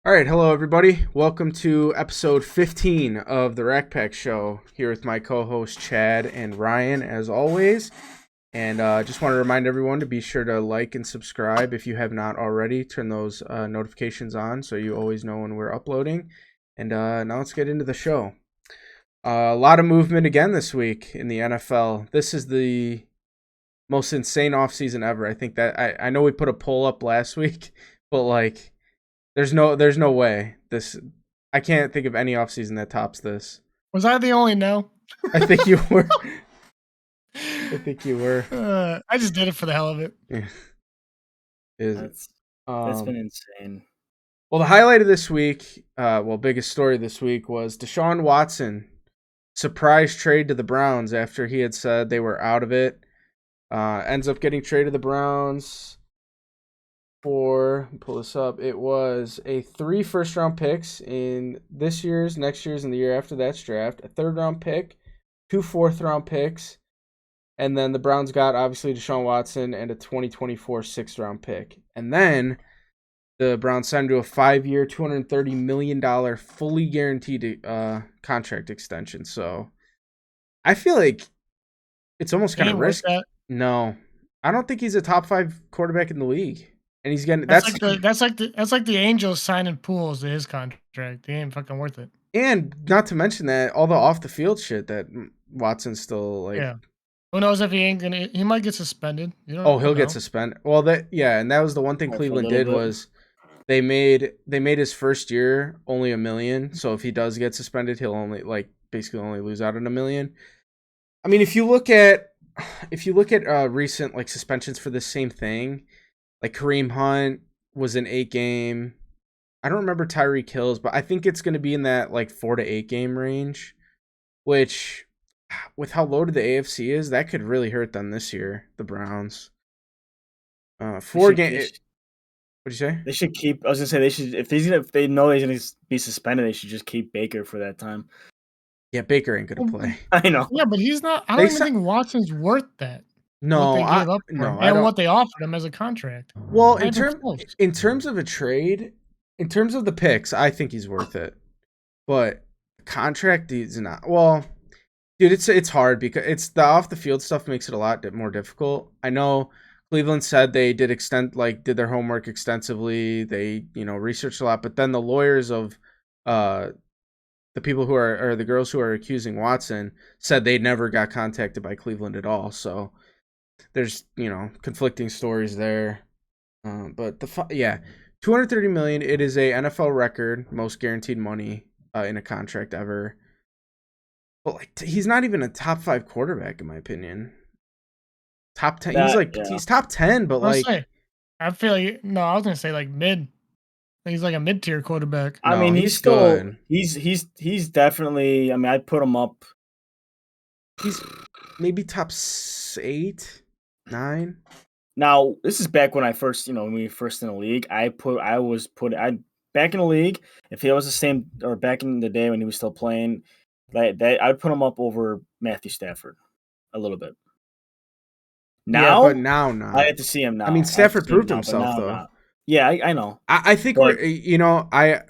All right, hello everybody. Welcome to episode 15 of the RacPacShow. Here with my co-host Chad and Ryan, as always. And just want to remind everyone to be sure to like and subscribe if you have not already. Turn those notifications on so you always know when we're uploading. And now let's get into the show. A lot of movement again this week in the NFL. This is the most insane offseason ever. I think that I know we put a poll up last week, but like. There's no way this. I can't think of any offseason that tops this. Was I the only no? I think you were. I think you were. I just did it for the hell of it. Yeah. That's been insane. Well, the highlight of this week, biggest story this week was Deshaun Watson surprise trade to the Browns after he had said they were out of it. Ends up getting traded to the Browns. Pull this up. It was 3 first-round picks in this year's, next year's, and the year after that's draft. A third-round pick, 2 fourth-round picks, and then the Browns got obviously Deshaun Watson and a 2024 sixth-round pick. And then the Browns signed to a 5-year, $230 million fully guaranteed contract extension. So I feel like it's almost kind of risky. No, I don't think he's a top 5 quarterback in the league. And he's getting that's like the Angels signing Pools to his contract. He ain't fucking worth it. And not to mention that all the off the field shit that Watson's still like. Yeah. Who knows if he ain't gonna? He might get suspended. He'll get suspended. Well, and that was the one thing Cleveland did was they made his first year only $1 million. So if he does get suspended, he'll only basically only lose out on $1 million. I mean, if you look at recent suspensions for the same thing. Like Kareem Hunt was an 8-game. I don't remember Tyreek Hill's, but I think it's going to be in that 4 to 8 game range, which with how loaded the AFC is, that could really hurt them this year, the Browns. 4 games. What'd you say? They should keep. I was gonna say they should. If they know he's gonna be suspended, they should just keep Baker for that time. Yeah, Baker ain't gonna play. I know. Yeah, but he's not. I don't even think Watson's worth that. No, what they gave up for him and what they offered him as a contract. Well, in terms of a trade, in terms of the picks, I think he's worth it. But contract is not. Well, dude, it's hard because it's the off the field stuff makes it a lot more difficult. I know Cleveland said they did their homework extensively. They researched a lot, but then the lawyers of the people who are or the girls who are accusing Watson said they never got contacted by Cleveland at all. So. There's conflicting stories there, but $230 million. It is a NFL record, most guaranteed money in a contract ever. But he's not even a top 5 quarterback in my opinion. Top 10. He's top 10, but I feel like I was gonna say mid. He's like a mid-tier quarterback. I mean, he's still good. He's definitely. I mean, I'd put him up. He's maybe top 8. 9. Now this is back when I first, when we first in the league. Back in the league. If he was the same, or back in the day when he was still playing, I'd put him up over Matthew Stafford a little bit. Now, yeah, but now not. I have to see him now. I mean, Stafford proved himself though. Not. Yeah, I know. I think I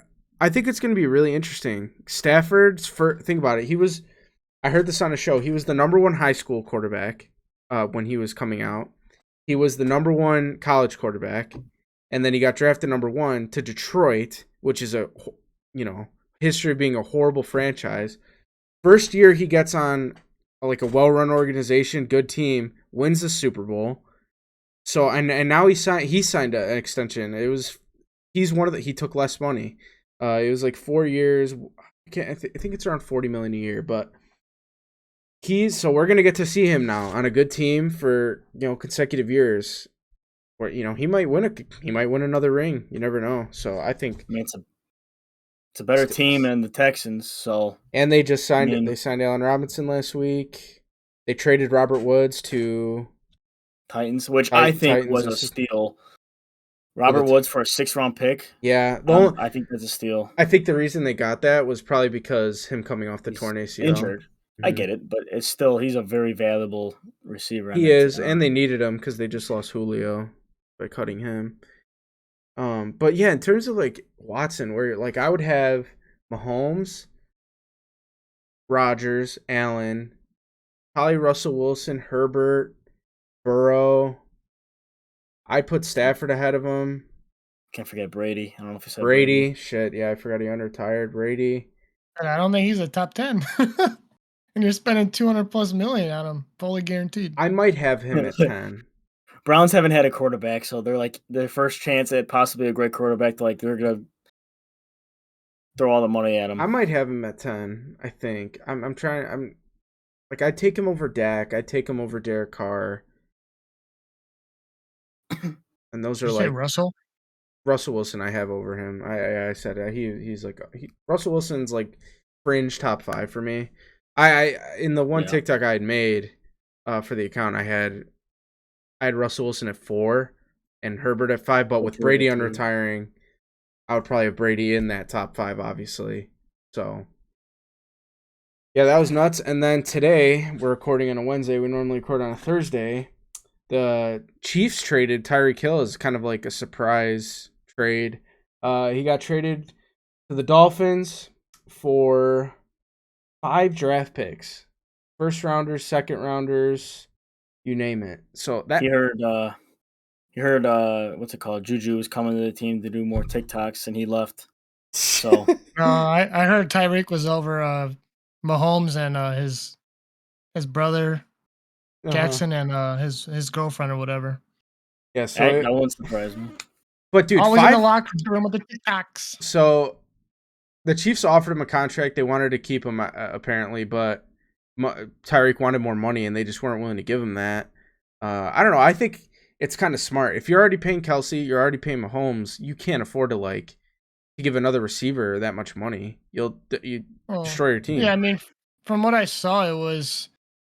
think it's going to be really interesting. Stafford's think about it. I heard this on a show. He was the number 1 high school quarterback. When he was coming out, he was the number 1 college quarterback, and then he got drafted number 1 to Detroit, which is a history of being a horrible franchise. First year he gets on a well-run organization, good team, wins the Super Bowl. So and now he signed an extension. He took less money. It was 4 years. I think it's around $40 million a year, but. So we're gonna get to see him now on a good team for consecutive years, where he might win another ring. You never know. So I think it's a better team than the Texans. So and they just signed They signed Allen Robinson last week. They traded Robert Woods to Titans, which I think was a steal. Robert Woods for a 6th-round pick. Yeah, I think that's a steal. I think the reason they got that was probably because him coming off the torn ACL. Injured. I get it, but it's still he's a very valuable receiver. He is, and they needed him because they just lost Julio by cutting him. But yeah, in terms of like Watson, where like I would have Mahomes, Rodgers, Allen, probably Russell Wilson, Herbert, Burrow. I'd put Stafford ahead of him. Can't forget Brady. I don't know if you said Brady, shit, yeah, I forgot he unretired. Brady. And I don't think he's a top 10. And you're spending 200 plus million on him, fully guaranteed. I might have him at 10. Browns haven't had a quarterback, so they're like their first chance at possibly a great quarterback. They're gonna throw all the money at him. I might have him at 10, I think. I'm like I'd take him over Dak, I'd take him over Derek Carr. And those are Did you say like Russell? Russell Wilson I have over him. I said he's like Russell Wilson's like fringe top 5 for me. I in the one TikTok I had made for the account I had Russell Wilson at 4 and Herbert at 5, but with Brady unretiring, I would probably have Brady in that top 5, obviously. So yeah, that was nuts. And then today, we're recording on a Wednesday. We normally record on a Thursday. The Chiefs traded Tyreek Hill as kind of like a surprise trade. He got traded to the Dolphins for 5 draft picks. First rounders, second rounders, you name it. So that he heard what's it called? Juju was coming to the team to do more TikToks, and he left. So No, I heard Tyreek was over Mahomes and his brother Jackson and his girlfriend or whatever. Yeah, so that wouldn't surprise me. But dude, always in the locker room with the TikToks. So the Chiefs offered him a contract. They wanted to keep him apparently, but Tyreek wanted more money, and they just weren't willing to give him that. I don't know. I think it's kind of smart. If you're already paying Kelsey, you're already paying Mahomes. You can't afford to give another receiver that much money. You destroy your team. Yeah, I mean, from what I saw, it was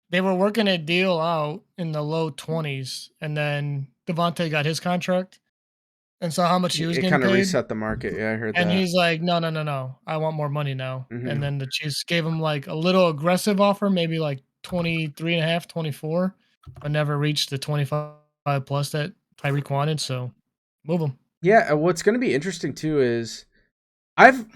they were working a deal out in the low 20s, and then Devontae got his contract and saw how much he was getting paid. It kind of reset the market. Yeah, I heard that. And he's like, no, I want more money now. Mm-hmm. And then the Chiefs gave him like a little aggressive offer, maybe like 23.5, 24, but never reached the 25 plus that Tyreek wanted. So move him. Yeah, what's going to be interesting too is I've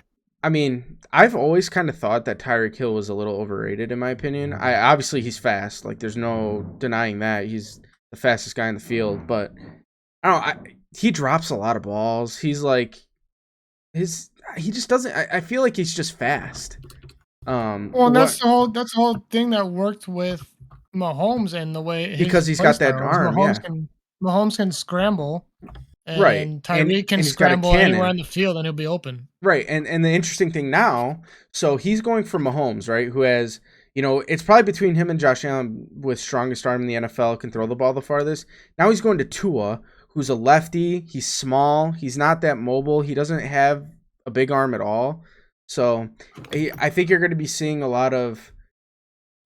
always kind of thought that Tyreek Hill was a little overrated in my opinion. Obviously he's fast, like there's no denying that. He's the fastest guy in the field, but I don't know, he drops a lot of balls. He's like he just doesn't I feel like he's just fast. Well, that's the whole thing that worked with Mahomes and the way because he's got that arm. Mahomes can scramble. And right. Tyreek can scramble anywhere on the field and he'll be open. Right. And the interesting thing now, so he's going for Mahomes, right? Who has, it's probably between him and Josh Allen with strongest arm in the NFL, can throw the ball the farthest. Now he's going to Tua, who's a lefty. He's small. He's not that mobile. He doesn't have a big arm at all. So I think you're going to be seeing a lot of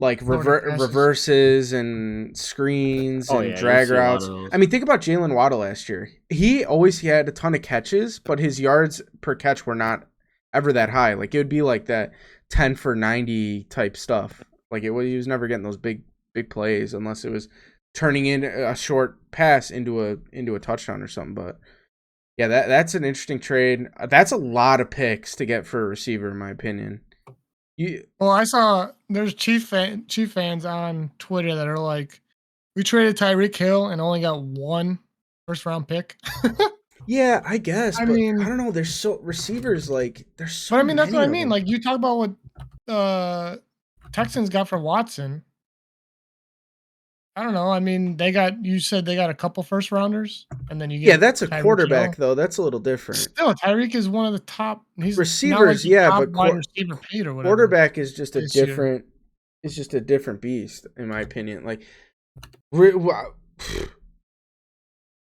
like reverses and screens and drag routes. I mean, think about Jalen Waddle last year. He always had a ton of catches, but his yards per catch were not ever that high. Like it would be like that 10 for 90 type stuff. Like he was never getting those big plays unless it was turning in a short pass into a touchdown or something. But yeah, that's an interesting trade. That's a lot of picks to get for a receiver, in my opinion. Well, I saw there's Chief fans on Twitter that are like, we traded Tyreek Hill and only got 1 first round pick. Yeah, I guess. I mean, I don't know. There's so receivers like there's so. But I mean, that's what I mean. Like you talk about what Texans got for Watson. I don't know. I mean, you said they got a couple first rounders, and then you get that's a Tyreek quarterback Hill. Though. That's a little different. Still, Tyreek is one of the top receivers. But wide receiver paid or whatever. Quarterback is just a different. It's just a different beast, in my opinion. Like,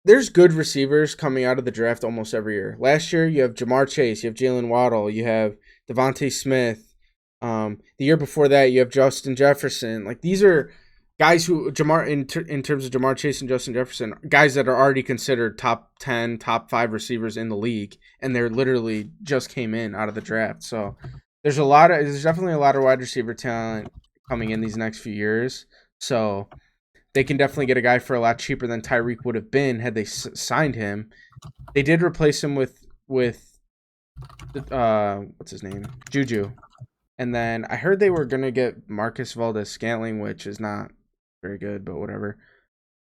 there's good receivers coming out of the draft almost every year. Last year, you have Jamar Chase, you have Jalen Waddle, you have Devontae Smith. The year before that, you have Justin Jefferson. Like, these are guys who in terms of Jamar Chase and Justin Jefferson, guys that are already considered top 10, top 5 receivers in the league, and they're literally just came in out of the draft. So there's definitely a lot of wide receiver talent coming in these next few years. So they can definitely get a guy for a lot cheaper than Tyreek would have been had they signed him. they did replace him with what's his name, Juju, and then I heard they were gonna get Marcus Valdes-Scantling, which is not very good, but whatever.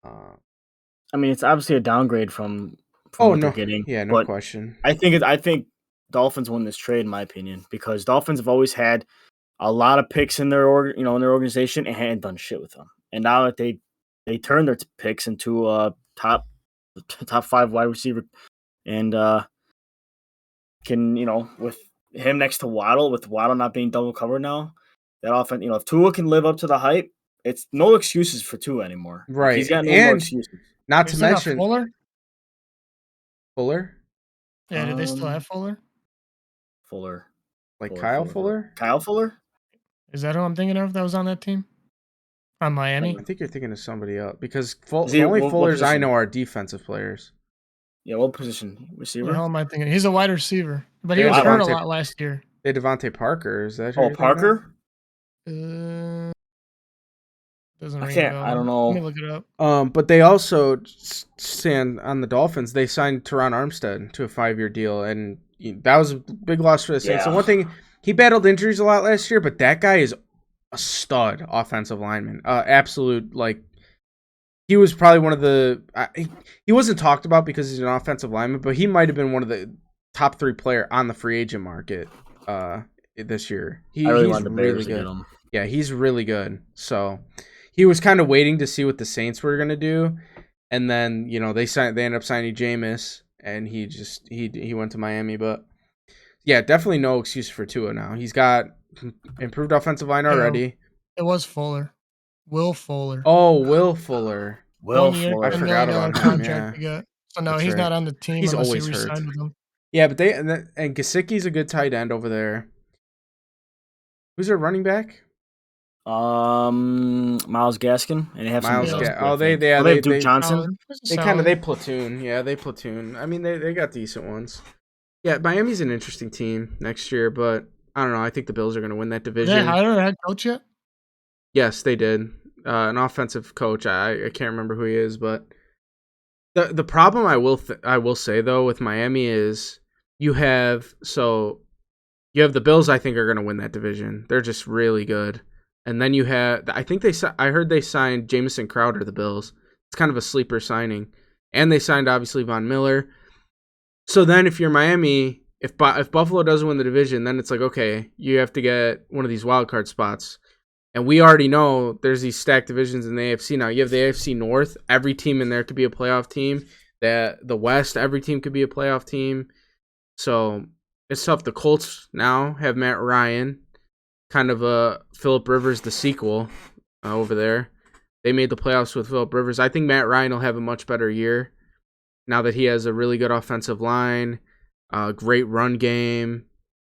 I mean, it's obviously a downgrade from Oh what they're no, getting. yeah, no but question. I think Dolphins won this trade, in my opinion, because Dolphins have always had a lot of picks in their organization and hadn't done shit with them. And now that they turned their picks into top 5 wide receiver, and can with him next to Waddle, with Waddle not being double covered now, that offense, if Tua can live up to the hype, it's no excuses for Tua anymore. Like, Right, he's got no more excuses. Not They to still got mention Fuller, Yeah, did they still have Fuller? Fuller, like Kyle Fuller. Kyle Fuller. Is that who I'm thinking of that was on that team? On Miami? I think you're thinking of somebody else because he- the only what Fullers I position? know are defensive players. Yeah, what position? What the Receiver? hell am I thinking? He's a wide receiver, but he Yeah, was hurt a Devontae- lot last year. They Devontae Parker. Is that who Oh, you're thinking of? Parker? Doesn't I ring a can't. bell. I don't Let me know. look it up. But they also stand on the Dolphins. They signed Teron Armstead to a 5-year deal, and that was a big loss for the Saints. So Yeah. one thing, he battled injuries a lot last year, but that guy is a stud offensive lineman. Absolute, like, he was probably one of the he wasn't talked about because he's an offensive lineman, but he might have been one of the top 3 player on the free agent market this year. I really he's wanted the really Bears to good. get him. Yeah, he's really good. So he was kind of waiting to see what the Saints were gonna do, and then they ended up signing Jameis, and he went to Miami. But yeah, definitely no excuse for Tua now. He's got improved offensive line already. It was Fuller. Will Fuller. Oh, Will Fuller. 1 year, I $10 forgot million about him. contract Yeah, to get. So no, that's he's right. not on the team He's unless he always hurt. re-signed with them. Yeah, but and Gesicki's a good tight end over there. Who's their running back? Miles Gaskin, and they have somebody else. They have Duke Johnson. They platoon. Yeah, they platoon. I mean, they got decent ones. Yeah, Miami's an interesting team next year, but I don't know. I think the Bills are going to win that division. Did they hire a head coach yet? Yes, they did. An offensive coach. I can't remember who he is, but the problem I will say though with Miami is you have the Bills. I think are going to win that division. They're just really good. And then you have, I heard they signed Jamison Crowder, the Bills. It's kind of a sleeper signing. And they signed, obviously, Von Miller. So then if you're Miami, if Buffalo doesn't win the division, then it's like, okay, you have to get one of these wildcard spots. And we already know there's these stacked divisions in the AFC now. You have the AFC North. Every team in there could be a playoff team. The West, every team could be a playoff team. So it's tough. The Colts now have Matt Ryan. Kind of a Phillip Rivers, the sequel over there. They made the playoffs with Phillip Rivers. I think Matt Ryan will have a much better year now that he has a really good offensive line, great run game.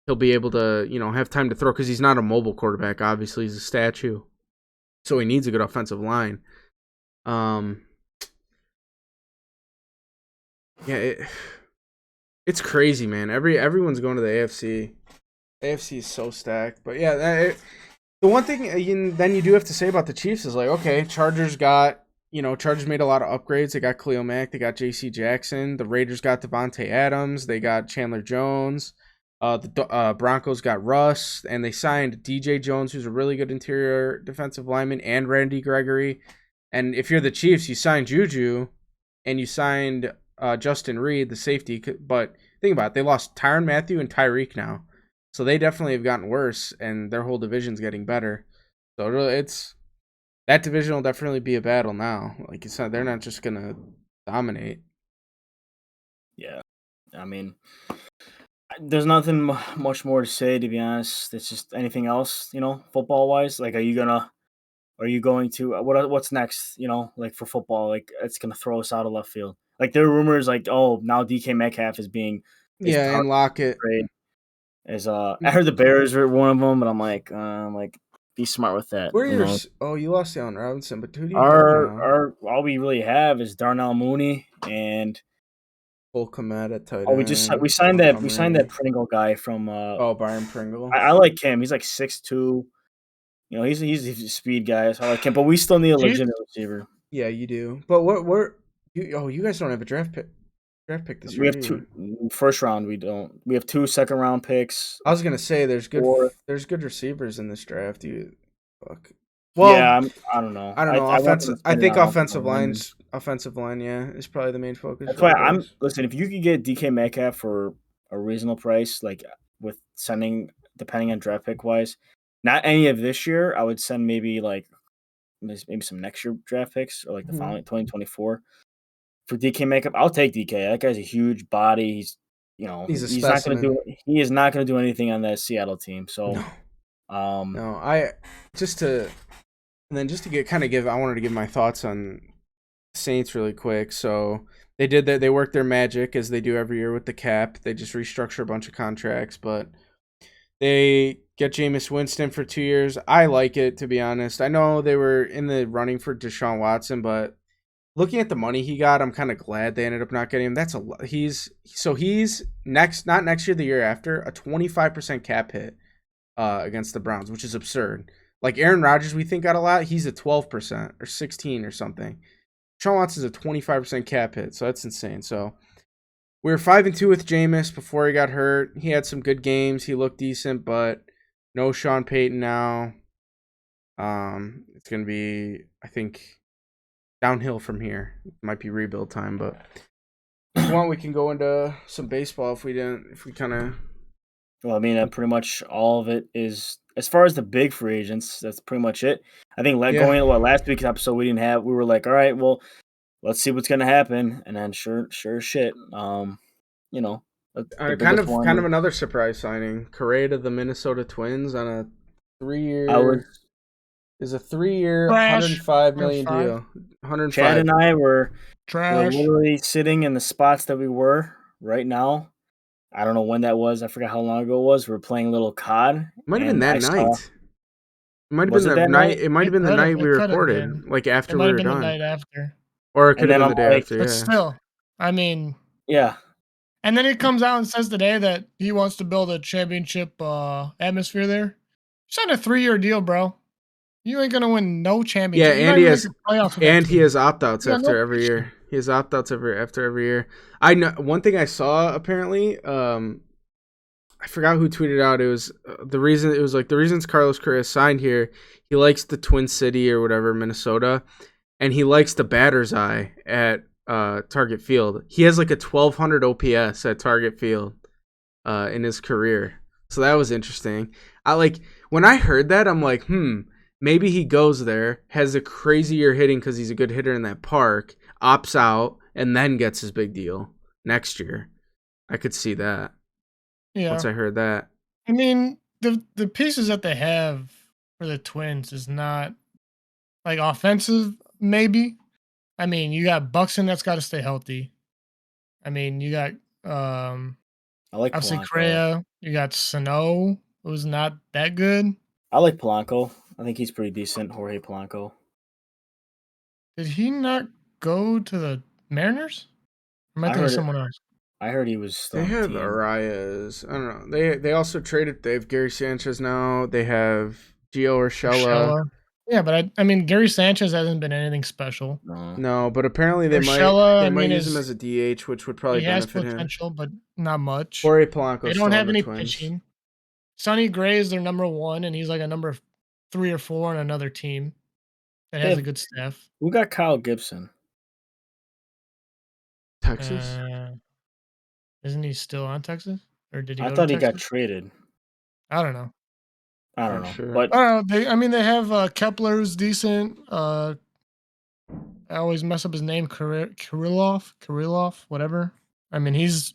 He'll be able to, have time to throw because he's not a mobile quarterback. Obviously, he's a statue, so he needs a good offensive line. It's crazy, man. Everyone's going to the AFC. AFC is so stacked, but yeah, the one thing then you do have to say about the Chiefs is like, okay, Chargers made a lot of upgrades. They got Khalil Mack, they got J.C. Jackson. The Raiders got Devontae Adams, they got Chandler Jones. The Broncos got Russ, and they signed DJ Jones, who's a really good interior defensive lineman, and Randy Gregory. And if you're the Chiefs, you signed Juju, and you signed Justin Reed, the safety. But think about it, they lost Tyrann Mathieu and Tyreek now. So they definitely have gotten worse, and their whole division's getting better. So that division will definitely be a battle now. Like they're not just gonna dominate. Yeah, I mean, there's nothing much more to say, to be honest. It's just anything else, football wise. Like, are you going to what's next? Like for football, like it's gonna throw us out of left field. Like there are rumors, like now DK Metcalf is being and Lockett. I heard the Bears are one of them, but I'm like, be smart with that. You lost Allen Robinson, but who do you have now? All we really have is Darnell Mooney and Cole Kmet at tight end. We signed that Pringle guy from Byron Pringle. I like him. He's like 6'2". He's a speed guy, so I like him. But we still need a legitimate receiver. Yeah, you do. But you guys don't have a draft draft pick this year. We have 2 first round. We don't. We have 2 second round picks. I was gonna say there's good receivers in this draft. Well, yeah, I don't know. I don't know. I think offensive line, is probably the main focus. That's why listen. If you could get DK Metcalf for a reasonable price, like with sending, depending on draft pick wise, not any of this year, I would send maybe some next year draft picks or like the following 2024 for DK Metcalf. I'll take DK. That guy's a huge body. He's he's not going to do. He is not going to do anything on that Seattle team. So, no. I wanted to give my thoughts on Saints really quick. So they did that. They worked their magic as they do every year with the cap. They just restructure a bunch of contracts, but they get Jameis Winston for 2 years. I like it, to be honest. I know they were in the running for Deshaun Watson, but looking at the money he got, I'm kind of glad they ended up not getting him. That's a lot. He's not next year, the year after, a 25% cap hit against the Browns, which is absurd. Like Aaron Rodgers, we think got a lot. He's a 12% or 16 or something. Deshaun Watson's a 25% cap hit, so that's insane. So we were 5-2 with Jameis before he got hurt. He had some good games. He looked decent, but no Sean Payton now. It's gonna be, I think, downhill from here. It might be rebuild time, but if you want, we can go into some baseball if we kind of. Well, I mean, pretty much all of it is, as far as the big free agents, that's pretty much it. I think going into last week's episode, we were like, all right, well, let's see what's gonna happen, and then sure as shit, kind of another surprise signing, Correa to the Minnesota Twins on a 3-year. Is a 3-year, $105 million deal. 105. Chad and I were literally sitting in the spots that we were right now. I don't know when that was. I forgot how long ago it was. We were playing a little COD. It might have been that night. It might have been that night. It might have been the night we recorded, like after we were done. It might have been the night after. Or it could have been the day after, But still, I mean. Yeah. And then it comes out and says today that he wants to build a championship atmosphere there. Sign a 3-year deal, bro. You ain't gonna win no championship. Yeah, and he has opt-outs after every year. He has opt-outs after every year. I know one thing I saw apparently. I forgot who tweeted out. It was the reasons Carlos Correa signed here. He likes the Twin City or whatever, Minnesota, and he likes the batter's eye at Target Field. He has like a 1200 OPS at Target Field in his career. So that was interesting. When I heard that, I'm like, maybe he goes there, has a crazy year hitting because he's a good hitter in that park, opts out, and then gets his big deal next year. I could see that. Yeah. Once I heard that. I mean, the pieces that they have for the Twins is not like offensive, maybe. I mean, you got Buxton that's got to stay healthy. I mean, you got I like obviously Correa. You got Sano, who's not that good. I like Polanco. I think he's pretty decent, Jorge Polanco. Did he not go to the Mariners? Or am I thinking of someone else? I heard he was still They have Arias. I don't know. They also traded. They have Gary Sanchez now. They have Gio Urshela. Yeah, but I mean, Gary Sanchez hasn't been anything special. No, but apparently they might use him as a DH, which would probably benefit him. He has potential, but not much. Jorge Polanco. They don't have any pitching. Sonny Gray is their number 1, and he's like a number 3 or 4 on another team that has a good staff. Who got Kyle Gibson? Texas? Isn't he still on Texas? Or did he? I thought he got traded. I don't know. I don't know. Sure. But they have Kepler, who's decent. I always mess up his name. Kirillov, whatever. I mean, he's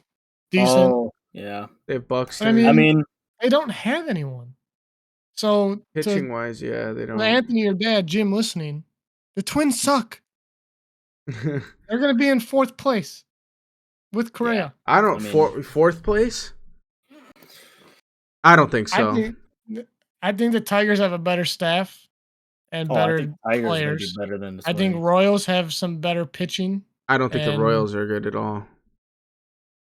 decent. Oh, yeah. They have Buxton. I mean, they don't have anyone. So pitching wise, yeah, they don't. Anthony, your dad, Jim, listening. The Twins suck. They're gonna be in 4th place with Correa. Yeah. Fourth place. I don't think so. I think the Tigers have a better staff and better players. Be better than the I think Royals have some better pitching. I don't think the Royals are good at all.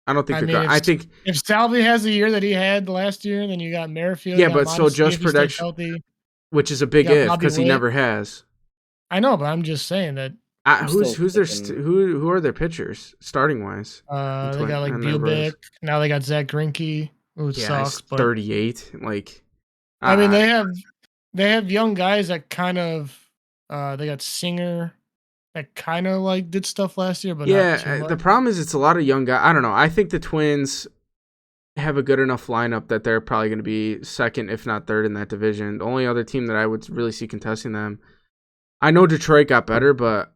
I don't think they're good. I think if Salvi has the year that he had last year, then you got Merrifield. Yeah, but so just production, which is a big if because he never has. I know, but I'm just saying that Who's their who are their pitchers starting wise? They got like Bubic. Now they got Zach Greinke, who sucks. But 38. Like, I mean, they have young guys that kind of. They got Singer, that kind of like did stuff last year, but not too much. The problem is it's a lot of young guys. I don't know. I think the Twins have a good enough lineup that they're probably going to be second, if not third, in that division. The only other team that I would really see contesting them, I know Detroit got better, but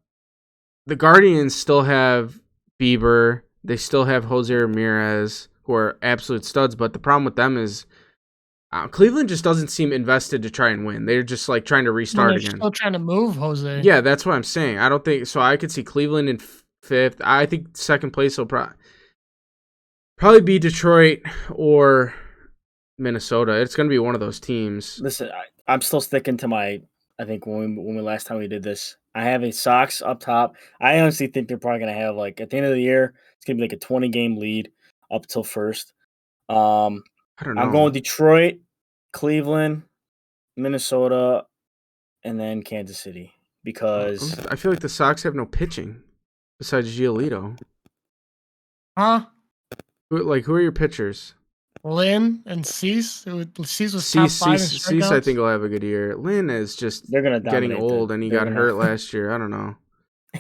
the Guardians still have Bieber. They still have Jose Ramirez, who are absolute studs. But the problem with them is Cleveland just doesn't seem invested to try and win. They're just like trying to restart again. Still trying to move Jose. Yeah, that's what I'm saying. I don't think so. I could see Cleveland in fifth. I think second place will probably be Detroit or Minnesota. It's going to be one of those teams. Listen, I'm still sticking to my. I think when we last time we did this, I have a Sox up top. I honestly think they're probably going to have like at the end of the year, it's going to be like a 20-game lead up till first. I don't know. I'm going Detroit, Cleveland, Minnesota, and then Kansas City because I feel like the Sox have no pitching besides Giolito. Huh? Who are your pitchers? Lynn and Cease. Cease was top 5 in strikeouts. Cease, I think, will have a good year. Lynn is just getting old, and he got hurt last year. I don't know.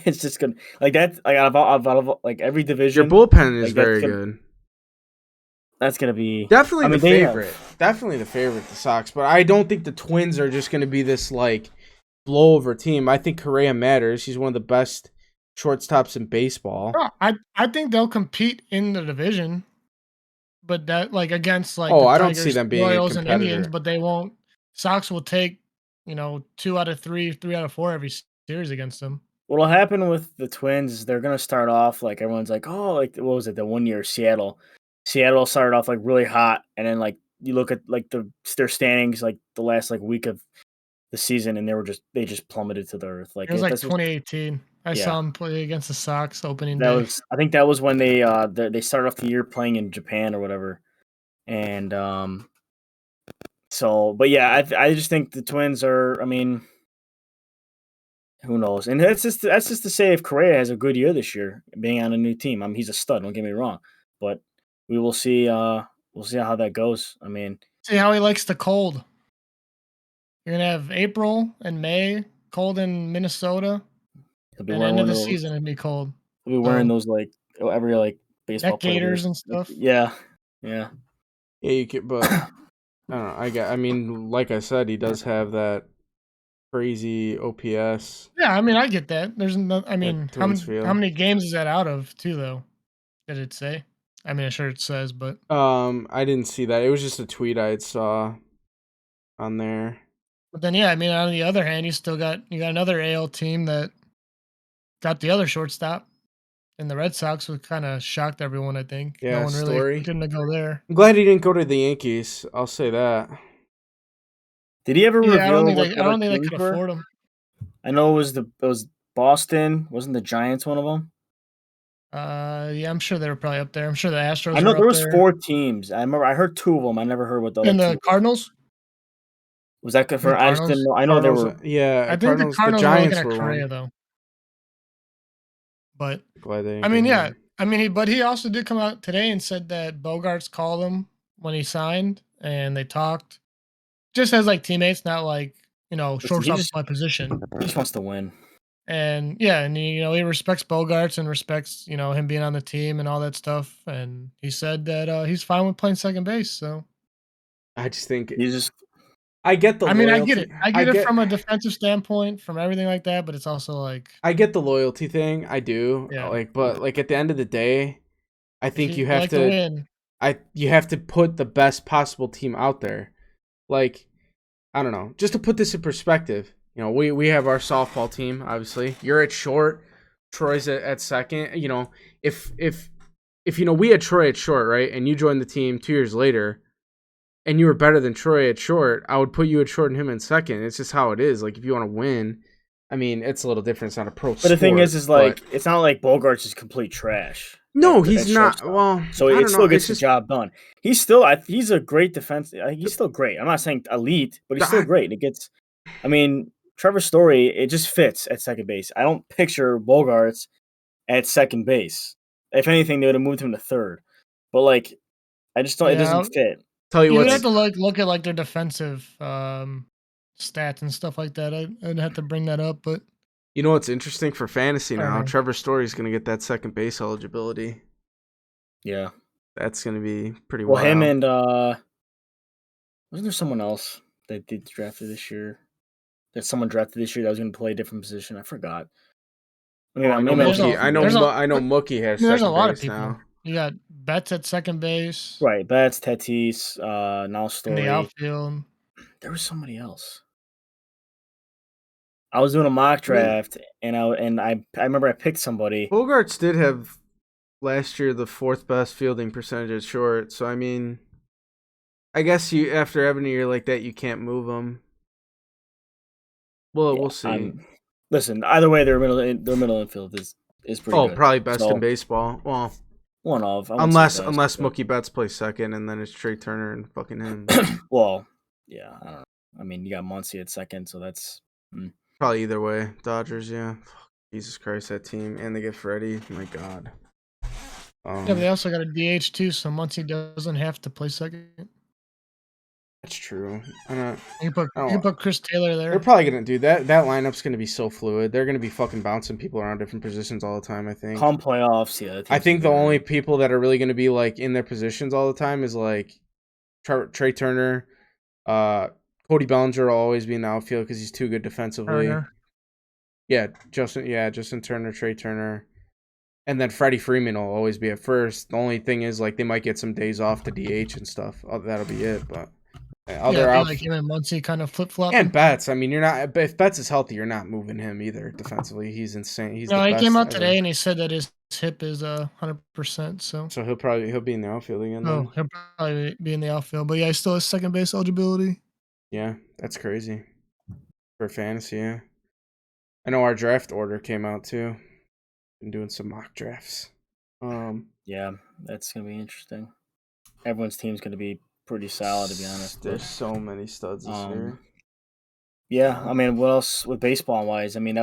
It's just good. Like that. Like out of like every division, your bullpen is very good. That's gonna be definitely the favorite. Definitely the favorite, the Sox. But I don't think the Twins are just gonna be this like blowover team. I think Correa matters. He's one of the best shortstops in baseball. I think they'll compete in the division, but that like against like I Tigers, don't see them being Royals, a and competitor. Indians, but they won't. Sox will take 2 out of 3, 3 out of 4 every series against them. What'll happen with the Twins is they're gonna start off like everyone's like, oh, like what was it? The 1 year Seattle started off like really hot, and then like you look at like their standings like the last like week of the season, and they just plummeted to the earth. Like it was like 2018. I saw them play against the Sox opening day. I think that was when they started off the year playing in Japan or whatever, and so but yeah, I just think the Twins are. I mean, who knows? And that's just to say if Correa has a good year this year, being on a new team. I mean, he's a stud. Don't get me wrong, but we will see. We'll see how that goes. I mean, see how he likes the cold. You're gonna have April and May cold in Minnesota. And end of the season, it'd be cold. He'll be wearing those like every like baseball gators and stuff. Yeah. You could, but I don't know. I mean, like I said, he does have that crazy OPS. Yeah, I mean, I get that. There's no. I mean, how many games is that out of too, though? Did it say? I mean, I'm sure it says, but I didn't see that. It was just a tweet I saw on there. But then, yeah, I mean, on the other hand, you got another AL team that got the other shortstop, and the Red Sox, was kind of shocked everyone. I think no one really didn't go there. I'm glad he didn't go to the Yankees. I'll say that. Did he ever reveal? I don't think they could afford him. I know it was Boston. Wasn't the Giants one of them? Yeah, I'm sure they were probably up there. I'm sure the Astros. I know there was 4 teams. I remember I heard 2 of them. I never heard what the other. And the Cardinals. Was that good for? I just didn't know. I know Cardinals, they were. Yeah, I think the Cardinals were looking at Correa though. But I mean, but he also did come out today and said that Bogarts called him when he signed, and they talked, just as like teammates, not like shortstop's my position. He just wants to win. And yeah, and he respects Bogarts and respects him being on the team and all that stuff. And he said that he's fine with playing second base. So I just think I get the loyalty. I mean, I get it. I get it from a defensive standpoint, from everything like that, but it's also like I get the loyalty thing. I do. Yeah. But at the end of the day, I think you have to win. You have to put the best possible team out there. Like, I don't know. Just to put this in perspective, we have our softball team, obviously. You're at short, Troy's at second. If we had Troy at short, right? And you joined the team 2 years later, and you were better than Troy at short, I would put you at short and him in second. It's just how it is. Like, if you want to win, I mean, it's a little different. It's not a pro sport. But the thing is like, it's not like Bogarts is complete trash. No, he's not. Well, so it still gets the job done. He's a great defense. He's still great. I'm not saying elite, but he's still great. I mean, Trevor Story, it just fits at second base. I don't picture Bogarts at second base. If anything, they would have moved him to third. But like, I just don't. It doesn't fit. Tell you You what, would have to look at like their defensive stats and stuff like that. I'd have to bring that up, but you know what's interesting for fantasy now? Alright. Trevor Story's going to get that second base eligibility. Yeah, that's going to be pretty well. wild. Him and wasn't there someone else that did drafted this year? That someone drafted this year that was going to play a different position. I forgot. I know Mookie has there's second a lot of base people. now. You got Betts at second base. Right, Betts, Tatis, now Story. In the outfield. There was somebody else. I was doing a mock draft, and I remember I picked somebody. Bogarts did have last year the fourth best fielding percentage at short. So I mean, I guess you after having a year like that, you can't move him. Well, we'll see. Listen, either way, their middle infield is pretty good. Probably best in baseball. Well, one of unless Mookie Betts plays second, and then it's Trey Turner and fucking him. Well, yeah, I don't know. I mean, you got Muncy at second, so that's probably either way. Dodgers, yeah. Jesus Christ, that team, and they get Freddie. My God. Yeah, but they also got a DH too, so Muncy doesn't have to play second. That's true. You can put Chris Taylor there. They're probably gonna do that. That lineup's gonna be so fluid. They're gonna be fucking bouncing people around different positions all the time. I think. Come playoffs, yeah. I think the only people that are really gonna be like in their positions all the time is like Trey Turner, Cody Bellinger will always be in the outfield because he's too good defensively. Turner. Yeah, Justin Turner, Trey Turner, and then Freddie Freeman will always be at first. The only thing is like they might get some days off to DH and stuff. That'll be it, but. Like him and Muncy kind of flip flop. And Betts, I mean, you're not. If Betts is healthy, you're not moving him either. Defensively, he's insane. He came out today and he said that his hip is 100%. So he'll be in the outfield again. Oh, he'll probably be in the outfield, but yeah, he still has second base eligibility. Yeah, that's crazy for fantasy. Yeah, I know our draft order came out too. Been doing some mock drafts. Yeah, that's gonna be interesting. Everyone's team's gonna be pretty solid, to be honest. There's so many studs this year. Yeah, I mean, what else with baseball wise? I mean,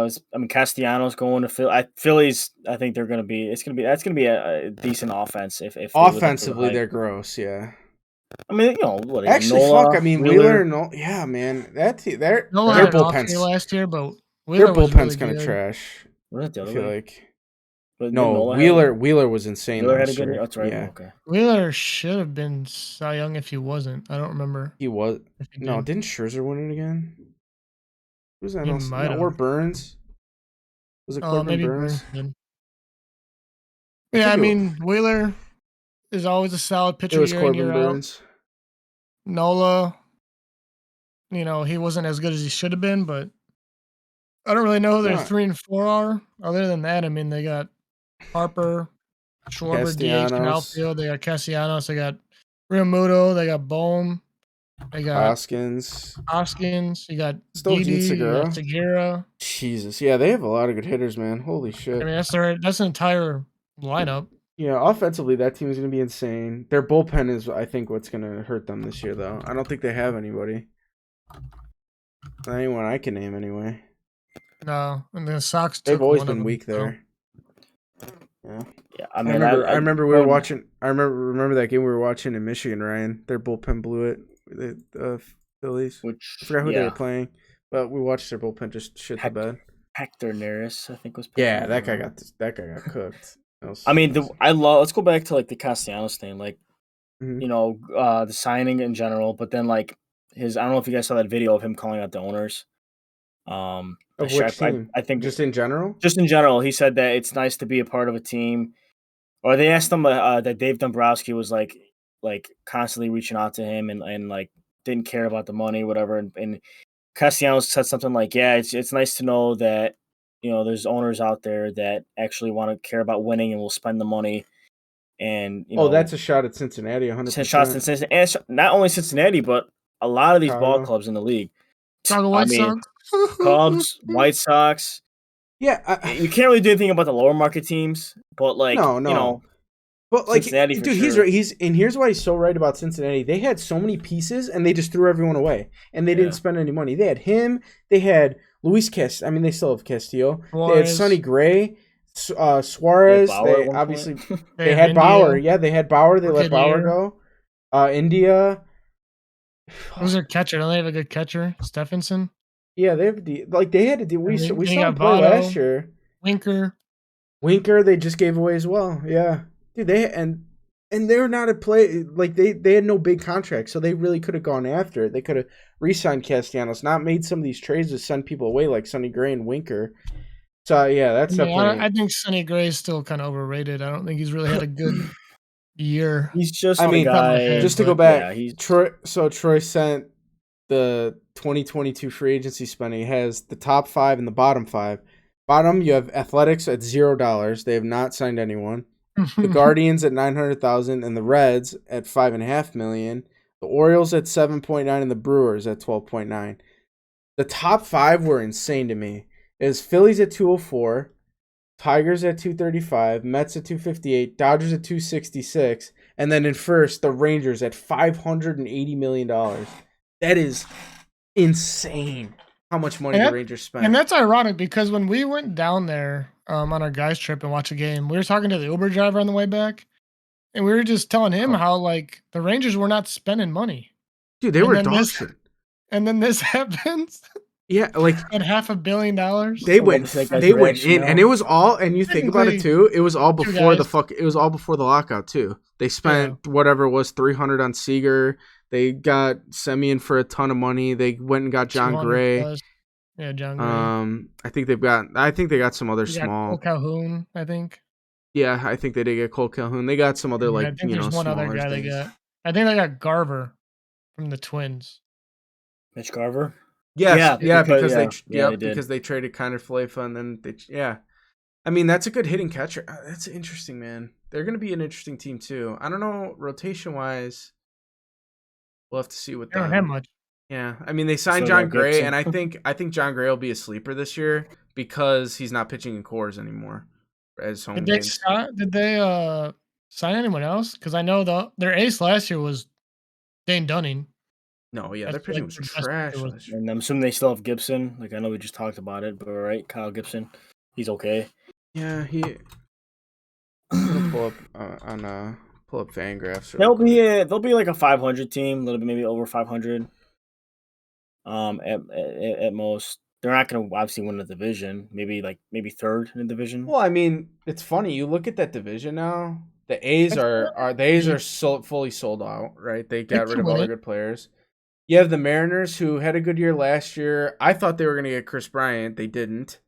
Castellanos going to Phillies. I think they're gonna be. That's gonna be a decent offense. If offensively, they're gross. Yeah. I mean, what? Actually, Nola, fuck. I mean, Wheeler. Yeah, man. Their bullpen's last year, but their bullpen's kind of trash. Was it the other I feel way? like. But no, Wheeler was insane. Wheeler had a good year. That's right. Yeah. Okay. Wheeler should have been Cy Young if he wasn't. I don't remember. He was. No, didn't Scherzer win it again? Who's that else? Or Burns? Was it Corbin Burns? Yeah, I mean, Wheeler is always a solid pitcher. It was Corbin Burns. Nola, he wasn't as good as he should have been, but I don't really know who their 3 and 4 are. Other than that, I mean, they got Harper, Schwarber, DH in outfield. They got Castellanos. They got Realmuto. They got Bohm. They got Hoskins. You got Didi. Segura. Jesus, yeah, they have a lot of good hitters, man. Holy shit! I mean, that's an entire lineup. Yeah, offensively, that team is going to be insane. Their bullpen is, I think, what's going to hurt them this year, though. I don't think they have anybody. Not anyone I can name, anyway. No, and the Sox. They've always been weak there. Yeah. Yeah, I remember we were watching. I remember that game we were watching in Michigan, Ryan. Their bullpen blew it. The Phillies. I forgot who they were playing, but we watched their bullpen just shit the bed. Hector Neris, I think was. Yeah, that guy got cooked. I mean, let's go back to like the Castellanos thing, like the signing in general, but then like I don't know if you guys saw that video of him calling out the owners. Of which team? I think just in general. Just in general, he said that it's nice to be a part of a team. Or they asked him that Dave Dombrowski was like constantly reaching out to him and like didn't care about the money, whatever. And Castellanos said something like, "Yeah, it's nice to know that there's owners out there that actually want to care about winning and will spend the money." And that's a shot at Cincinnati, 100%. Shots at Cincinnati, and not only Cincinnati, but a lot of these ball clubs in the league. White Sox. Cubs, White Sox. Yeah, you can't really do anything about the lower market teams, but like no. But like, Cincinnati dude, he's right. And here's why he's so right about Cincinnati. They had so many pieces, and they just threw everyone away, and they didn't spend any money. They had him. They had Luis Castillo. I mean, they still have Castillo. They had Suarez. Sonny Gray, Suarez. Bauer They at one obviously point. they had Bauer. India. Yeah, they had Bauer. They let Bauer Brigadier. go. India. Who's their catcher? Don't they have a good catcher? Stephenson. Yeah, they have they had to do. We Then you saw him got play last Votto, year. Winker. They just gave away as well. Yeah, dude. And they're not a play like they had no big contract, so they really could have gone after it. They could have re-signed Castellanos, not made some of these trades to send people away like Sonny Gray and Winker. So yeah, that's definitely. I think Sonny Gray is still kind of overrated. I don't think he's really had a good year. He's just I mean, guy. just to go back, yeah, he's Troy sent the 2022 free agency spending. It has the top 5 and the bottom 5. Bottom, you have Athletics at $0. They have not signed anyone. The Guardians at $900,000 and the Reds at $5.5 million. The Orioles at 7.9 and the Brewers at 12.9. The top 5 were insane to me. It was Phillies at 204, Tigers at 235, Mets at 258, Dodgers at 266, and then in first the Rangers at $580 million. That is insane. How much money the Rangers spent. And that's ironic because when we went down there on our guys trip and watched a game, we were talking to the Uber driver on the way back, and we were just telling him how like the Rangers were not spending money. Dude, they were dog shit. And then this happens. Yeah, like at $500 million. They went in, and it was all. And you think about it too, it was all before it was all before the lockout too. They spent whatever it was, $300 on Seager. They got Semien for a ton of money. They went and got John Gray. Plus. Yeah, John Gray. I think they got some other small. Cole Calhoun, I think. Yeah, I think they did get Cole Calhoun. They got some other I think there's one other guy they got. I think they got Garver from the Twins. Mitch Garver. Yes, because they traded Kiner Falefa and then I mean, that's a good hitting catcher. That's interesting, man. They're going to be an interesting team too. I don't know, rotation wise. We'll have to see what they don't have much. Yeah, I mean they signed John Gray, and I think John Gray will be a sleeper this year because he's not pitching in cores anymore as home games. Did they sign anyone else? Because I know their ace last year was Dane Dunning. No, yeah, their pitching was trash. And I'm assuming they still have Gibson. Like I know we just talked about it, but right, Kyle Gibson, he's okay. Yeah, I'm gonna pull up Fangraphs. They'll be like a 500 team, a little bit maybe over 500. At most, they're not gonna obviously win the division. Maybe third in the division. Well, I mean, it's funny. You look at that division now. The A's are fully sold out, right? They got rid of all their good players. You have the Mariners, who had a good year last year. I thought they were going to get Chris Bryant. They didn't.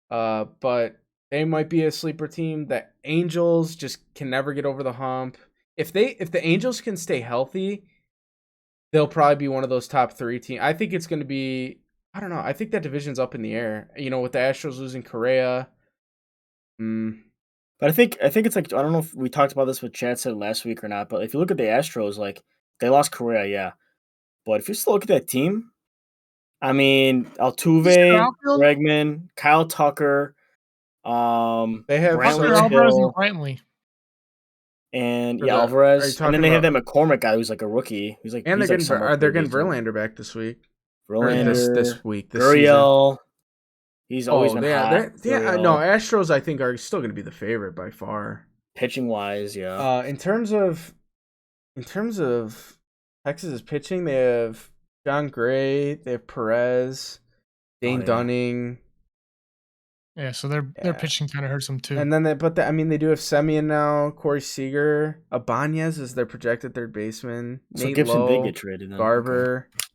But they might be a sleeper team. The Angels just can never get over the hump. If the Angels can stay healthy, they'll probably be one of those top 3 teams. I think it's going to be, I don't know. I think that division's up in the air. You know, with the Astros losing Correa. But I think it's like, I don't know if we talked about this with Chad said last week or not, but if you look at the Astros, like they lost Correa, yeah. But if you still look at that team, I mean, Altuve, Bregman, Kyle Tucker, they have Alvarez and Brantley. And Alvarez. And then they have that McCormick guy who's like a rookie. He's like, and they're getting Verlander back this week. This week. Gurriel. He's always been hot. No, Astros I think are still going to be the favorite by far. Pitching wise, yeah. In terms of Texas's pitching, they have John Gray, they have Perez, Dane Dunning. Yeah, so their pitching kind of hurts them too. And then they do have Semien now, Corey Seager, Ibanez is their projected third baseman. So Nate Gibson Lowe, did get traded. Garver. Okay.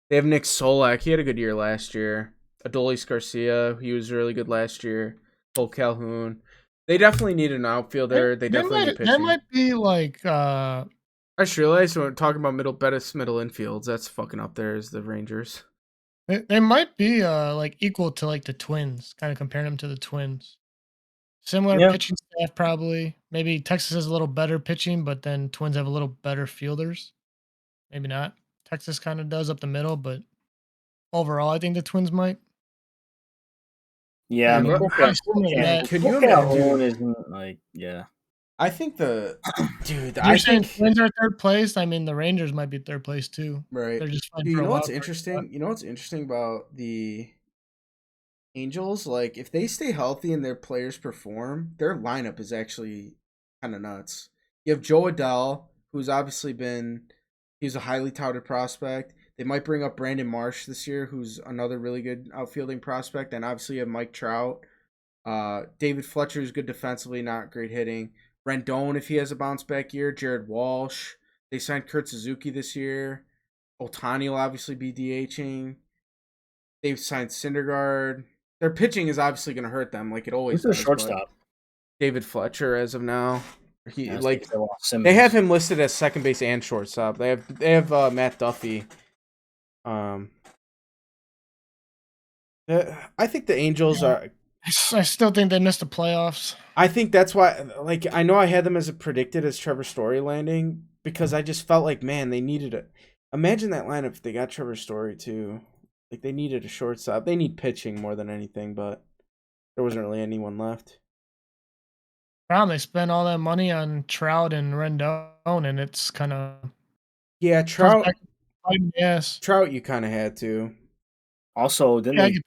They have Nick Solak. He had a good year last year. Adolis Garcia, he was really good last year. Cole Calhoun. They definitely need an outfielder. They definitely need pitching. That might be like. I just realized when we're talking about middle infields, that's fucking up there as the Rangers. They might be like equal to like the Twins, kind of comparing them to the Twins. Similar pitching staff, probably. Maybe Texas has a little better pitching, but then Twins have a little better fielders. Maybe not. Texas kind of does up the middle, but overall, I think the Twins might. Yeah, I mean, could you imagine? Isn't like, yeah. I think Twins are third place. I mean, the Rangers might be third place too. Right. They're just You know what's interesting? You know what's interesting about the Angels, like if they stay healthy and their players perform, their lineup is actually kind of nuts. You have Joe Adele, who's obviously he's a highly touted prospect. They might bring up Brandon Marsh this year, who's another really good outfielding prospect, and obviously you have Mike Trout. David Fletcher is good defensively, not great hitting. Rendon, if he has a bounce back year. Jared Walsh. They signed Kurt Suzuki this year. Ohtani will obviously be DHing. They've signed Syndergaard. Their pitching is obviously going to hurt them, like it always Who's does. their shortstop? David Fletcher, as of now, They they have him listed as second base and shortstop. They have Matt Duffy. I think the Angels are. I still think they missed the playoffs. I think that's why. Like I know I had them as predicted as Trevor Story landing because I just felt like man they needed it. Imagine that lineup if they got Trevor Story too. Like they needed a shortstop. They need pitching more than anything, but there wasn't really anyone left. Wow, they spent all that money on Trout and Rendon, and it's kind of Trout. Yes, Trout, you kind of had to. Also, didn't they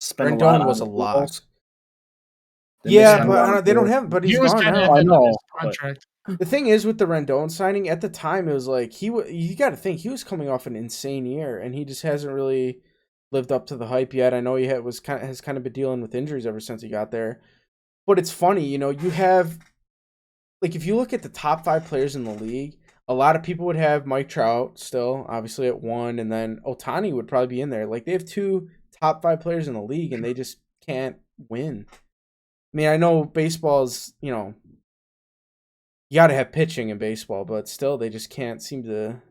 spend Rendon a lot was a on lot. Yeah, but they don't have. But he's gone now. I know. Contract. The thing is with the Rendon signing at the time, it was like you got to think he was coming off an insane year, and he just hasn't really lived up to the hype yet. I know he has kind of been dealing with injuries ever since he got there. But it's funny, you have like if you look at the top 5 players in the league, a lot of people would have Mike Trout still, obviously at 1, and then Ohtani would probably be in there. Like they have 2 top 5 players in the league, and they just can't win. I mean, I know baseball's, you got to have pitching in baseball, but still, they just can't seem to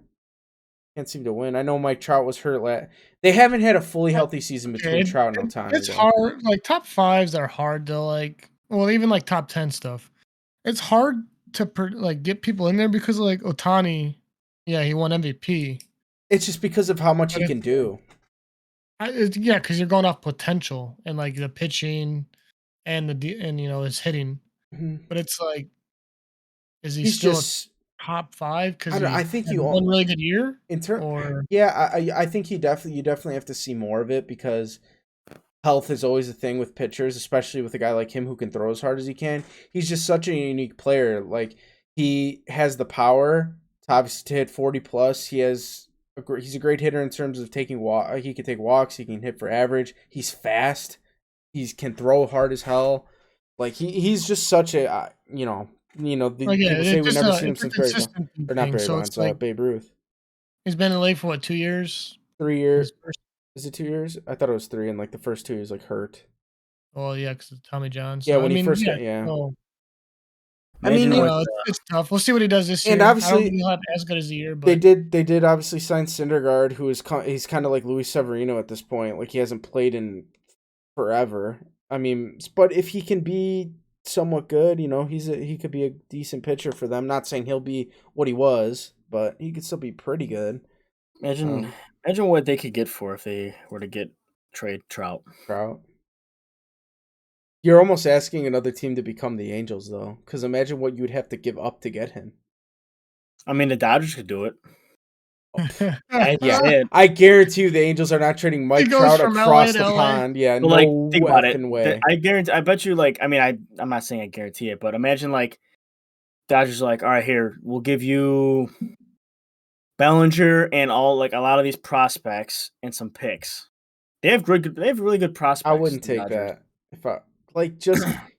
win. I know Mike Trout was hurt. They haven't had a fully healthy season between Trout and Ohtani. It's hard. Like top 5s are hard to like. Well, even like top 10 stuff. It's hard to get people in there because like Ohtani, he won MVP. It's just because of how much he can do. Because you're going off potential and like the pitching and his hitting. Mm-hmm. But it's like, is he He's still just top 5? Because I think you one really good year. I think you definitely have to see more of it because health is always a thing with pitchers, especially with a guy like him who can throw as hard as he can. He's just such a unique player. Like he has the power to obviously hit 40 plus. He's a great hitter in terms of taking walk. He can take walks. He can hit for average. He's fast. He can throw hard as hell. Like he's just such a people say we've never seen him since Barry Bonds. Or not Barry Bonds, Babe Ruth. He's been in the league for what, 2 years? 3 years. Is it 2 years? I thought it was 3, and like the first 2 he was like hurt. Well, yeah, because of Tommy John. So, when he first got, So, I mean, it's tough. We'll see what he does this year. And obviously, I don't think he'll have as good as a year. But they did obviously sign Syndergaard, who is he's kind of like Luis Severino at this point. Like he hasn't played in forever. I mean, but if he can be somewhat good, he could be a decent pitcher for them. Not saying he'll be what he was, but he could still be pretty good. Imagine what they could get for if they were to trade Trout. You're almost asking another team to become the Angels, though, because imagine what you'd have to give up to get him. I mean, the Dodgers could do it. I guarantee you the Angels are not trading Mike Trout across the pond. Yeah, but no think about it. way. I bet you, I'm not saying I guarantee it, but imagine, Dodgers are all right, here, we'll give you Bellinger and all, a lot of these prospects and some picks. They have really good prospects. I wouldn't take that.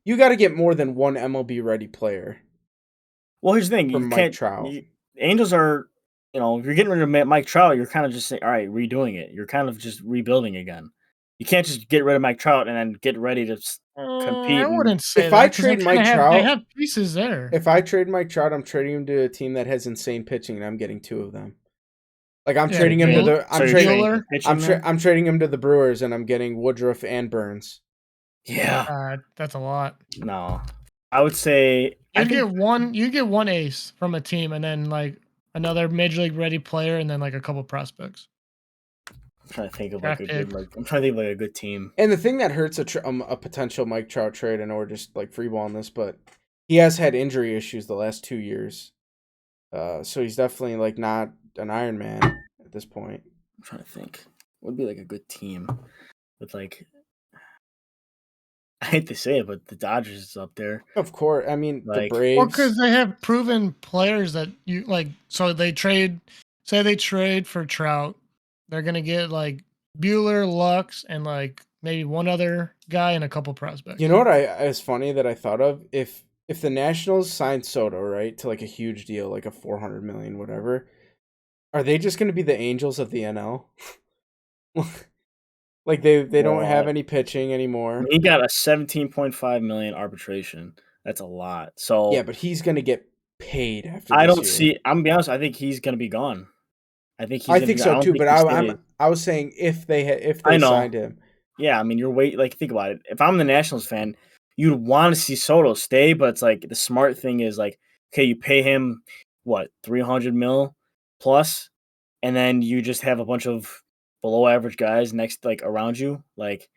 You got to get more than one MLB ready player. Well, here's the thing: Mike Trout. Angels are, if you're getting rid of Mike Trout, you're kind of just saying, all right, redoing it. You're kind of just rebuilding again. You can't just get rid of Mike Trout and then get ready to compete. I wouldn't say if I trade Mike Trout, they have pieces there. If I trade Mike Trout, I'm trading him to a team that has insane pitching, and I'm getting 2 of them. I'm trading him to the. I'm trading him to the Brewers, and I'm getting Woodruff and Burns. Yeah, that's a lot. No, I would say you get one ace from a team, and then another major league ready player, and then a couple prospects. I'm trying to think of a good team. And the thing that hurts a potential Mike Trout trade, I know we're just freeballing this, but he has had injury issues the last 2 years. So he's definitely not an Iron Man at this point. I'm trying to think. What would be a good team with I hate to say it, but the Dodgers is up there. Of course. I mean, the Like, Well, because Braves. they have proven players that you like. So they trade. Say they trade for Trout, they're gonna get like Bueller, Lux, and like maybe one other guy and a couple prospects. You know what is funny that I thought of? If the Nationals signed Soto, right, to like a huge deal, like a 400 million, whatever, are they just going to be the Angels of the NL? Like they don't have well, any pitching anymore. he got a 17.5 million arbitration. That's a lot. Yeah, So but he's going to get paid after I this don't year. see. I'm gonna be honest. I think he's gonna be gone. I think he's. I Gonna think be, so I don't too, think but he I stays. was saying if they I know. signed him. Yeah, I mean, you're like think about it. If I'm the Nationals fan, you'd want to see Soto stay, but it's like the smart thing is like, okay, you pay him what 300 mil plus, and then you just have a bunch of below average guys next like around you. Like,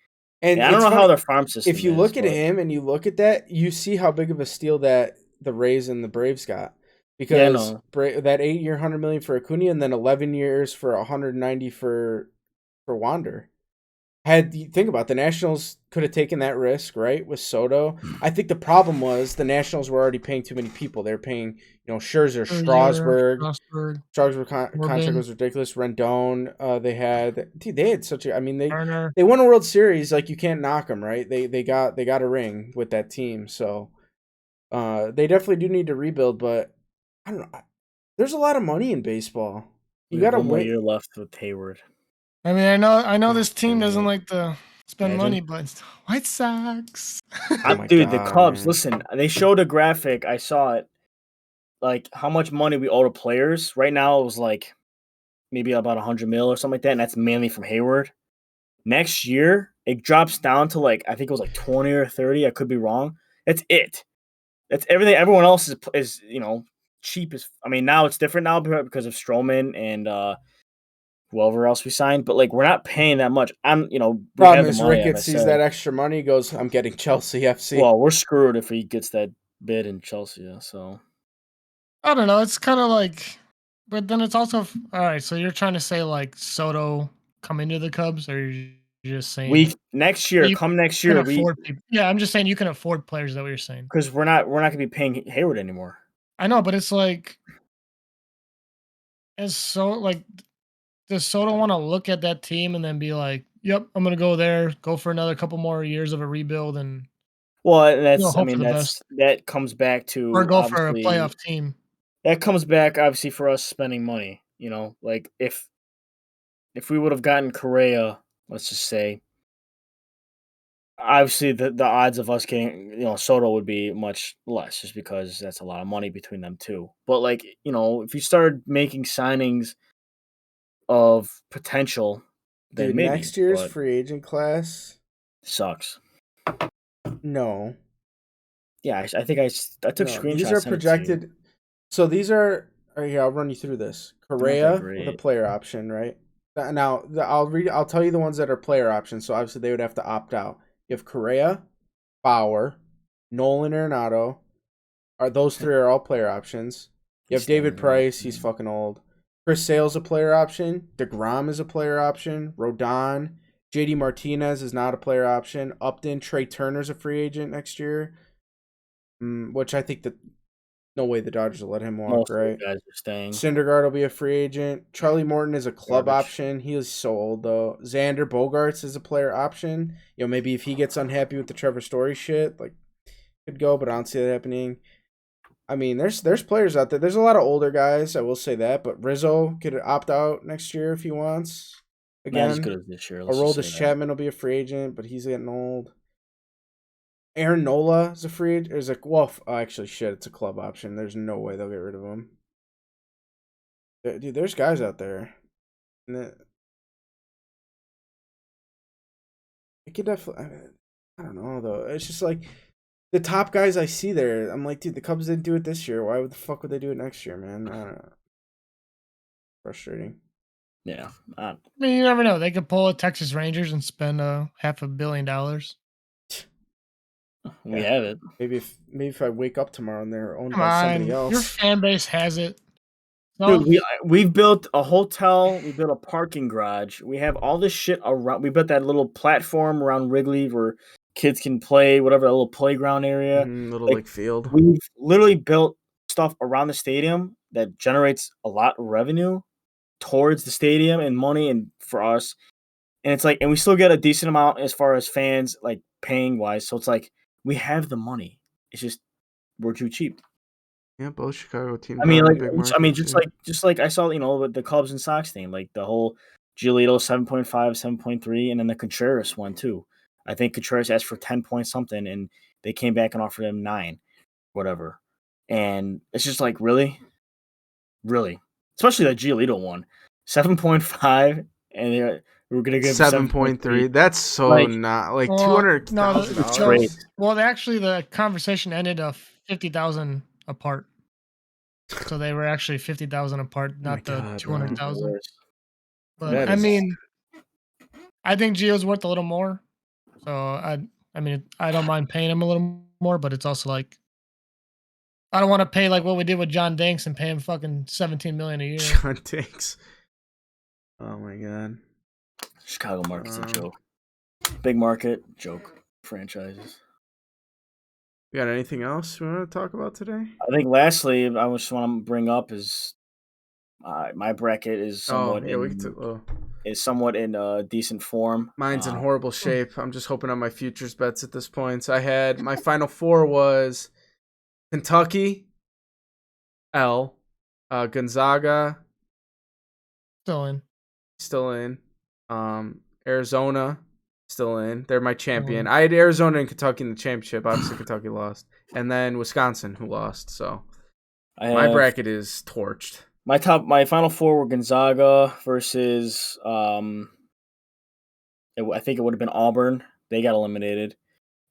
And I don't it's know funny, how their farm system if you is, look at but him and you look at that, you see how big of a steal that the Rays and the Braves got. yeah, Because no, that 8-year 100 million for Acuna and then 11 years for 190 for Wander. Think about it, the Nationals could have taken that risk, right, with Soto. I think the problem was the Nationals were already paying too many people. They were paying, Scherzer, Strasburg. Strasburg contract was ridiculous. Rendon, they had such a. I mean, Turner. they won a World Series. Like, you can't knock them, right? They got a ring with that team. So, they definitely do need to rebuild. But I don't know. There's a lot of money in baseball. You we have got to one more wait. year left with Hayward. I mean, I know this team doesn't God. like to spend Imagine. money, but White Sox. Oh my Dude, the God, Cubs. man. Listen, they showed a graphic. I saw it. Like how much money we owe to players right now. It was like maybe about 100 mil or something like that, and that's mainly from Hayward. Next year, it drops down to like I think it was like 20 or 30. I could be wrong. That's it. That's everything. Everyone else is cheap as. I mean, now it's different now because of Stroman and whoever else we signed. But like we're not paying that much. We Problem have the is, money. As I Ricketts sees said. that extra money, goes, I'm getting Chelsea FC. Well, we're screwed if he gets that bid in Chelsea. So I don't know. It's kind of like, but then it's also all right. So you're trying to say like Soto come into the Cubs, or you're just saying next year, you come next can year, afford people? Yeah, I'm just saying you can afford players. Is that what you're saying? because we're not going to be paying Hayward anymore. I know, but it's like, does Soto want to look at that team and then be like, "Yep, I'm gonna go there, go for another couple more years of a rebuild, and Well, I hope for mean, the best, that comes back or to go for a obviously playoff team." that comes back obviously for us spending money. Like if we would have gotten Correa, let's just say, obviously the odds of us getting Soto would be much less, just because that's a lot of money between them two. But like if you started making signings of potential, then Dude, maybe. next year's But free agent class, sucks. no. Yeah, I think I took No, these are screenshots, sent it to you. projected. So these are. Here, I'll run you through this. They're not that Correa with a great. player option, right? Now, I'll tell you the ones that are player options. So obviously they would have to opt out. You have Correa, Bauer, Nolan Arenado. Those three are all player options. You He's have still David in there. Price. He's fucking old. Chris Sale's a player option. DeGrom is a player option. Rodon. JD Martinez is not a player option. Upton. Trey Turner's a free agent next year. Which I think that no way the Dodgers will let him walk, Most of right? the guys are staying. Syndergaard will be a free agent. Charlie Morton is a club Garbage. option. He is so old though. Xander Bogaerts is a player option. Maybe if he gets unhappy with the Trevor Story shit, like could go, but I don't see that happening. I mean, there's players out there. There's a lot of older guys, I will say that, but Rizzo could opt out next year if he wants. Not as Again, good as this year. Let's just Aroldis say that. Chapman will be a free agent, but he's getting old. Aaron Nola is a free agent. Actually, shit, it's a club option. There's no way they'll get rid of him. Dude, there's guys out there. And it could definitely. I don't know though. It's just like the top guys I see there. I'm like, dude, the Cubs didn't do it this year. Why would the fuck would they do it next year, man? I don't know. Frustrating. Yeah. I mean, you never know. They could pull a Texas Rangers and spend $500 million. We have it. Maybe if I wake up tomorrow and they're owned Come by somebody on, else. your fan base has it. No, Dude, we've built a hotel. We built a parking garage. We have all this shit around. We built that little platform around Wrigley where kids can play, whatever, a little playground area. Little like field. We've literally built stuff around the stadium that generates a lot of revenue towards the stadium and money and for us. And it's like, and we still get a decent amount as far as fans, like paying wise. So it's like, we have the money. It's just, we're too cheap. Yeah, both Chicago teams. Just like I saw, with the Cubs and Sox thing, like the whole Giolito 7.5, 7.3, and then the Contreras one too. I think Contreras asked for 10 point something, and they came back and offered him 9, whatever. And it's just like, really, especially that Giolito one, 7.5, and we're gonna give 7.3. That's so not like $200,000. Well, actually, the conversation ended up 50,000 apart. So they were actually 50,000 apart, not the 200,000. But I mean, I think Gio's worth a little more. So I mean, I don't mind paying him a little more, but it's also like I don't want to pay like what we did with John Danks and pay him fucking $17 million a year. John Danks. Oh my god. Chicago market's a joke. Big market, joke. Franchises. You got anything else we want to talk about today? I think lastly, I just want to bring up is my bracket is somewhat in decent form. Mine's in horrible shape. I'm just hoping on my futures bets at this point. So I had my final 4 was Kentucky, Gonzaga, still in, Arizona, still in. They're my champion. I had Arizona and Kentucky in the championship. Obviously, Kentucky lost, and then Wisconsin, who lost. So my bracket is torched. My final 4 were Gonzaga versus I think it would have been Auburn. They got eliminated,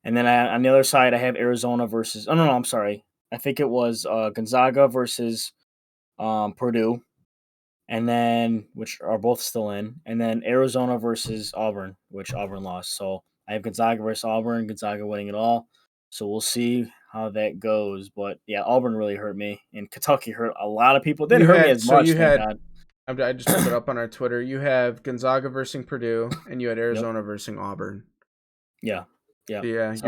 and then on the other side I have Arizona versus. Oh no, I'm sorry. I think it was Gonzaga versus Purdue. And then, which are both still in, and then Arizona versus Auburn, which Auburn lost. So I have Gonzaga versus Auburn, Gonzaga winning it all. So we'll see how that goes. But yeah, Auburn really hurt me, and Kentucky hurt a lot of people. It didn't hurt me as much. I just put it up on our Twitter. You have Gonzaga versus Purdue, and you had Arizona versus Auburn. Yeah. Is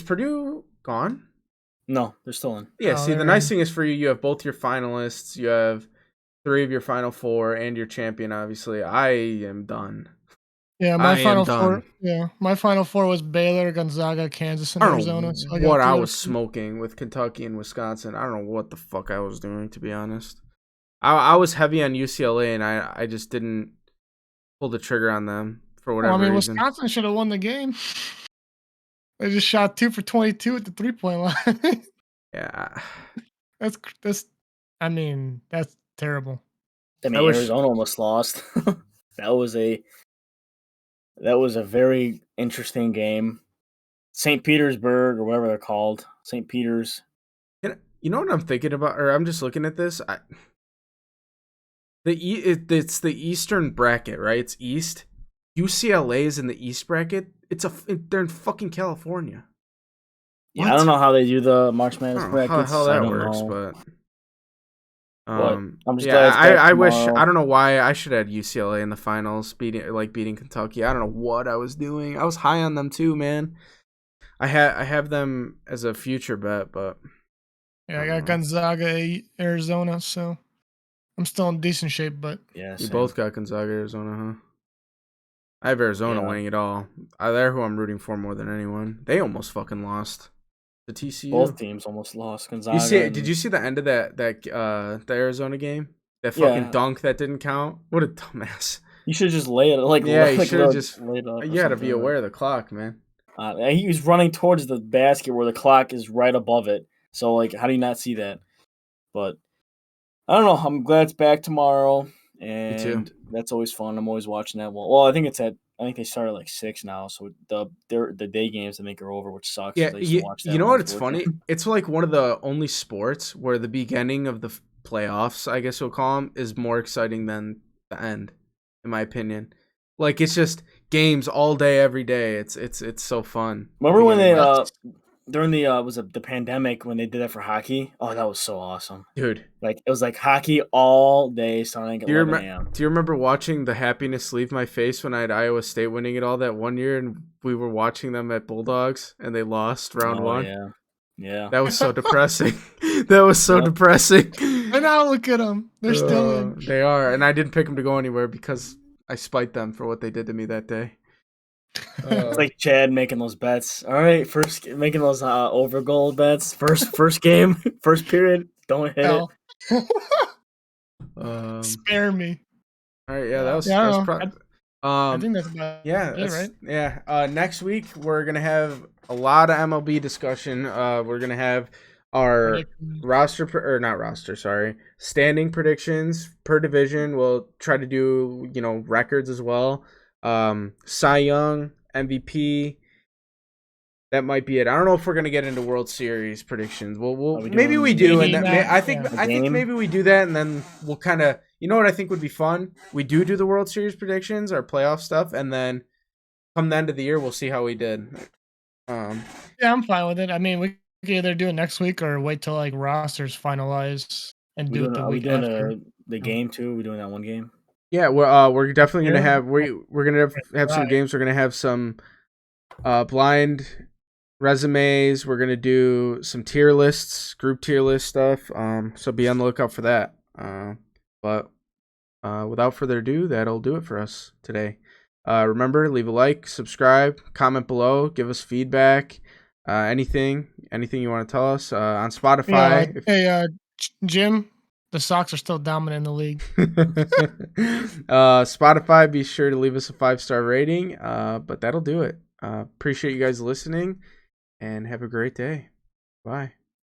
Purdue gone? No, they're still in. Yeah, the nice thing is for you, you have both your finalists, you have 3 of your final 4, and your champion, obviously. I am done. Yeah, my final 4. Yeah, my final 4 was Baylor, Gonzaga, Kansas, and Arizona. So I was smoking with Kentucky and Wisconsin. I don't know what the fuck I was doing, to be honest. I was heavy on UCLA, and I just didn't pull the trigger on them for whatever reason. Wisconsin should have won the game. They just shot 2 for 22 at the 3-point line. Yeah. That's terrible. Arizona almost lost. That was a very interesting game. St. Petersburg, or whatever they're called. St. Peter's. You know what I'm thinking about? Or I'm just looking at this. It's the Eastern bracket, right? It's East. UCLA is in the East bracket. They're in fucking California. Yeah, what? I don't know how they do the March Madness brackets. How that works, but I'm just glad. I wish. I don't know why I should have had UCLA in the finals, beating Kentucky. I don't know what I was doing. I was high on them too, man. I have them as a future bet, but yeah, I got Gonzaga, Arizona, so I'm still in decent shape. But yeah, you both got Gonzaga, Arizona, huh? I have Arizona winning it all. They're who I'm rooting for more than anyone. They almost fucking lost to TCU. Both teams almost lost. Gonzaga. Did you see the end of the Arizona game? That fucking dunk that didn't count. What a dumbass. You should just lay it. You should have just laid it up. You got to be aware of the clock, man. He was running towards the basket where the clock is right above it. So how do you not see that? But I don't know. I'm glad it's back tomorrow. And me too. That's always fun. I'm always watching that. Well, I think they started 6 now, so the day games I think are over, which sucks. Yeah, you know what? It's funny. It's one of the only sports where the beginning of the playoffs, I guess we'll call them, is more exciting than the end, in my opinion. It's just games all day, every day. It's so fun. Remember when during the the pandemic when they did that for hockey. Oh, that was so awesome, dude. Like it was like hockey all day, starting at 11 a.m. Do you remember watching the happiness leave my face when I had Iowa State winning it all that one year, and we were watching them at Bulldogs and they lost round one? Yeah. That was so depressing. That was so depressing. And now look at them. They're still in. They are, and I didn't pick them to go anywhere because I spite them for what they did to me that day. It's like Chad making those bets. All right, making those over goal bets. First game, first period. Don't hit it. Spare me. All right, yeah, that was I think that's about it, right? Yeah. Next week we're gonna have a lot of MLB discussion. We're gonna have our standing predictions per division. We'll try to do records as well. Cy Young, MVP. That might be it. I don't know if we're gonna get into World Series predictions. Maybe we do, and I think maybe we do that, and then we'll kind of. You know what I think would be fun? We do the World Series predictions, our playoff stuff, and then come the end of the year, we'll see how we did. Yeah, I'm fine with it. I mean, we can either do it next week or wait till like rosters finalize and do it the week after. Are we doing the game too? Are we doing that one game? Yeah, we're definitely gonna have we're gonna have some games. We're gonna have some blind resumes. We're gonna do some tier lists, group tier list stuff. So be on the lookout for that. But without further ado, that'll do it for us today. Remember, leave a like, subscribe, comment below, give us feedback, anything you want to tell us on Spotify. Hey, Jim, the Sox are still dominant in the league. Spotify, be sure to leave us a 5-star rating. But that'll do it. Appreciate you guys listening, and have a great day. Bye.